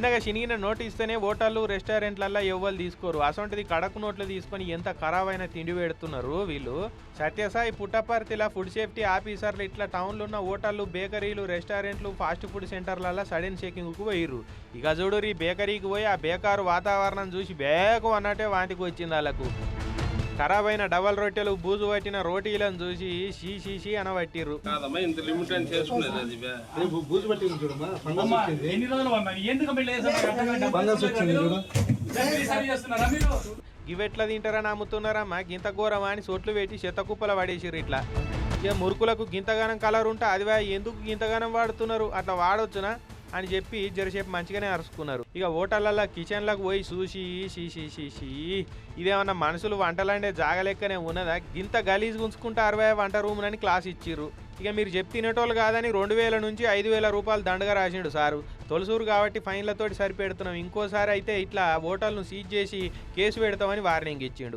చిన్నగా చినిగిన నోటు ఇస్తేనే హోటళ్ళు రెస్టారెంట్లల్లో ఎవ్వరు తీసుకోరు. అసొంటిది కడకు నోట్లు తీసుకొని ఎంత ఖరాబ్ అయిన తిండి పెడుతున్నారు వీళ్ళు. సత్యసాయి పుట్టపర్తిలా ఫుడ్ సేఫ్టీ ఆఫీసర్లు ఇట్లా టౌన్లో ఉన్న హోటళ్ళు, బేకరీలు, రెస్టారెంట్లు, ఫాస్ట్ ఫుడ్ సెంటర్లలో సడన్ చెకింగ్కు పోయిర్రు. ఇక చూడు ఈ బేకరీకి పోయి ఆ బేకారు వాతావరణం చూసి బేకు అన్నట్టే వాంతికి వచ్చింది వాళ్ళకు. ఖరాబ్ అయిన డబల్ రొట్టెలు, బూజు పట్టిన రోటీలను చూసి షీ అనబట్టిర్రు. ఇవెట్లా తింటారని అమ్ముతున్నారమ్మా, గింత ఘోరమా అని సొట్లు పెట్టి చెత్త కుప్పల పడేసిర్రు. ఇట్లా ఇక మురుకులకు గింతగానం కలర్ ఉంటే అది ఎందుకు గింతగానం వాడుతున్నారు, అట్లా వాడొచ్చునా అని చెప్పి జరసేపు మంచిగానే అరుచుకున్నారు. ఇక హోటళ్ళల్లో కిచెన్లకు పోయి చూసి షీ ఇదేమన్నా మనుషులు వంటలండే జాగలెక్కనే ఉన్నదా, గింత గలీజ్ గుంచుకుంటే 60 వంట రూములని క్లాస్ ఇచ్చిర్రు. ఇక మీరు చెప్పి తినేటోళ్ళు కాదని 2000 నుంచి 5000 రూపాయలు దండగా రాసిండు సారు. తొలసూరు కాబట్టి ఫైన్లతోటి సరిపెడుతున్నాం, ఇంకోసారి అయితే ఇట్లా హోటల్ను సీజ్ చేసి కేసు పెడతామని వార్నింగ్ ఇచ్చిండు.